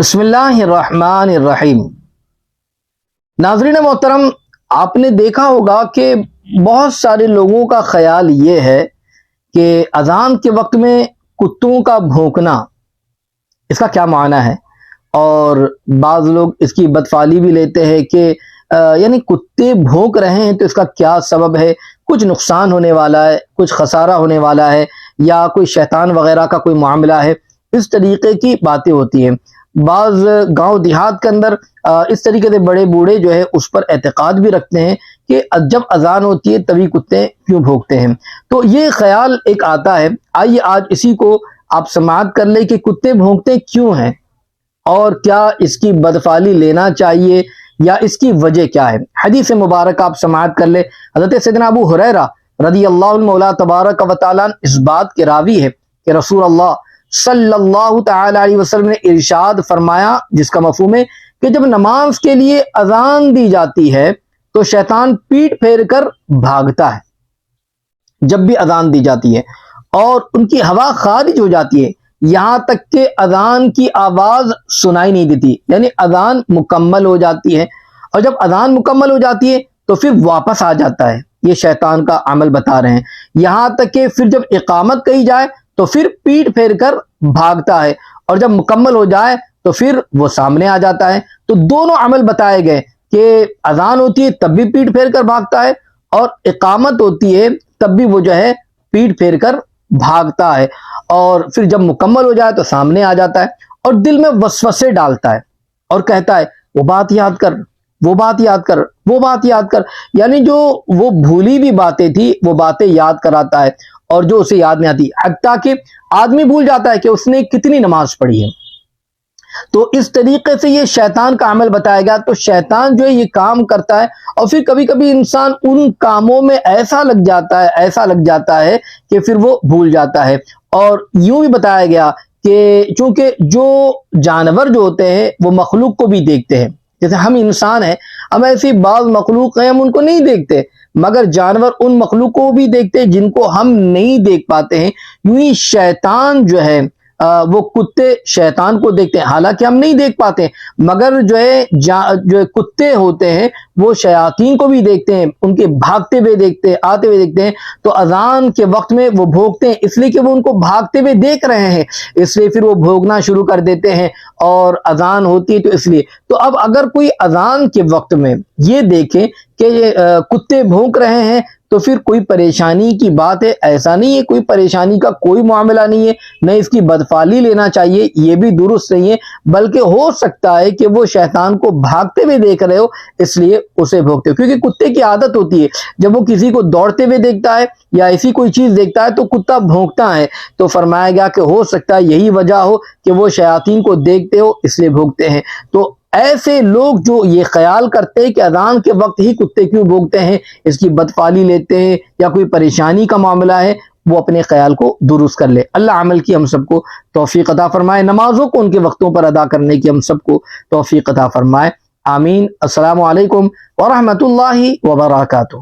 بسم اللہ الرحمن الرحیم۔ ناظرین محترم، آپ نے دیکھا ہوگا کہ بہت سارے لوگوں کا خیال یہ ہے کہ اذان کے وقت میں کتوں کا بھونکنا اس کا کیا معنی ہے، اور بعض لوگ اس کی بدفعلی بھی لیتے ہیں کہ یعنی کتے بھونک رہے ہیں تو اس کا کیا سبب ہے، کچھ نقصان ہونے والا ہے، کچھ خسارہ ہونے والا ہے، یا کوئی شیطان وغیرہ کا کوئی معاملہ ہے۔ اس طریقے کی باتیں ہوتی ہیں۔ بعض گاؤں دیہات کے اندر اس طریقے سے بڑے بوڑھے جو ہے اس پر اعتقاد بھی رکھتے ہیں کہ جب اذان ہوتی ہے تبھی کتے کیوں بھونکتے ہیں۔ تو یہ خیال ایک آتا ہے، آئیے آج اسی کو آپ سماعت کر لیں کہ کتے بھونکتے کیوں ہیں اور کیا اس کی بدفعلی لینا چاہیے یا اس کی وجہ کیا ہے۔ حدیث مبارک آپ سماعت کر لیں۔ حضرت سیدنا ابو ہریرہ رضی اللہ عنہ مولا تبارک و تعالیٰ اس بات کے راوی ہے کہ رسول اللہ صلی اللہ تعالی علیہ وسلم نے ارشاد فرمایا، جس کا مفہوم ہے کہ جب نماز کے لیے اذان دی جاتی ہے تو شیطان پیٹ پھیر کر بھاگتا ہے۔ جب بھی اذان دی جاتی ہے اور ان کی ہوا خارج ہو جاتی ہے، یہاں تک کہ اذان کی آواز سنائی نہیں دیتی، یعنی اذان مکمل ہو جاتی ہے، اور جب اذان مکمل ہو جاتی ہے تو پھر واپس آ جاتا ہے۔ یہ شیطان کا عمل بتا رہے ہیں۔ یہاں تک کہ پھر جب اقامت کہی جائے تو پھر پیٹ پھیر کر بھاگتا ہے، اور جب مکمل ہو جائے تو پھر وہ سامنے آ جاتا ہے۔ تو دونوں عمل بتائے گئے کہ اذان ہوتی ہے تب بھی پیٹ پھیر کر بھاگتا ہے، اور اقامت ہوتی ہے تب بھی وہ جو ہے پیٹ پھیر کر بھاگتا ہے، اور پھر جب مکمل ہو جائے تو سامنے آ جاتا ہے اور دل میں وسوسے ڈالتا ہے اور کہتا ہے وہ بات یاد کر، وہ بات یاد کر، وہ بات یاد کر، یعنی جو وہ بھولی ہوئی باتیں تھی وہ باتیں یاد کراتا ہے، اور جو اسے یاد نہیں آتی، حتیٰ کہ آدمی بھول جاتا ہے کہ اس نے کتنی نماز پڑھی ہے۔ تو اس طریقے سے یہ شیطان کا عمل بتایا گیا۔ تو شیطان جو ہے یہ کام کرتا ہے، اور پھر کبھی کبھی انسان ان کاموں میں ایسا لگ جاتا ہے کہ پھر وہ بھول جاتا ہے۔ اور یوں بھی بتایا گیا کہ چونکہ جو جانور جو ہوتے ہیں وہ مخلوق کو بھی دیکھتے ہیں، جیسے ہم انسان ہیں، ہم ایسی بعض مخلوق ہیں ہم ان کو نہیں دیکھتے، مگر جانور ان مخلوق کو بھی دیکھتے ہیں جن کو ہم نہیں دیکھ پاتے ہیں۔ یوں ہی شیطان جو ہے وہ کتے شیطان کو دیکھتے ہیں، حالانکہ ہم نہیں دیکھ پاتے، مگر جو کتے ہوتے ہیں وہ شیاطین کو بھی دیکھتے ہیں، ان کے بھاگتے ہوئے دیکھتے ہیں، آتے ہوئے دیکھتے ہیں۔ تو اذان کے وقت میں وہ بھونکتے ہیں اس لیے کہ وہ ان کو بھاگتے ہوئے دیکھ رہے ہیں، اس لیے پھر وہ بھونکنا شروع کر دیتے ہیں، اور اذان ہوتی ہے تو اس لیے۔ تو اب اگر کوئی اذان کے وقت میں یہ دیکھے کہ کتے بھونک رہے ہیں تو پھر کوئی پریشانی کی بات ہے، ایسا نہیں ہے، کوئی پریشانی کا کوئی معاملہ نہیں ہے، نہ اس کی بدفعلی لینا چاہیے، یہ بھی درست نہیں ہے، بلکہ ہو سکتا ہے کہ وہ شیطان کو بھاگتے ہوئے دیکھ رہے ہو اس لیے اسے بھونکتے ہو، کیونکہ کتے کی عادت ہوتی ہے جب وہ کسی کو دوڑتے ہوئے دیکھتا ہے یا ایسی کوئی چیز دیکھتا ہے تو کتا بھونکتا ہے۔ تو فرمایا گیا کہ ہو سکتا ہے یہی وجہ ہو کہ وہ شیاطین کو دیکھتے ہو اس لیے بھونکتے ہیں۔ تو ایسے لوگ جو یہ خیال کرتے ہیں کہ اذان کے وقت ہی کتے کیوں بھونکتے ہیں، اس کی بدفعلی لیتے ہیں یا کوئی پریشانی کا معاملہ ہے، وہ اپنے خیال کو درست کر لے۔ اللہ عمل کی ہم سب کو توفیق عطا فرمائے، نمازوں کو ان کے وقتوں پر ادا کرنے کی ہم سب کو توفیق عطا فرمائے، آمین۔ السلام علیکم ورحمۃ اللہ وبرکاتہ۔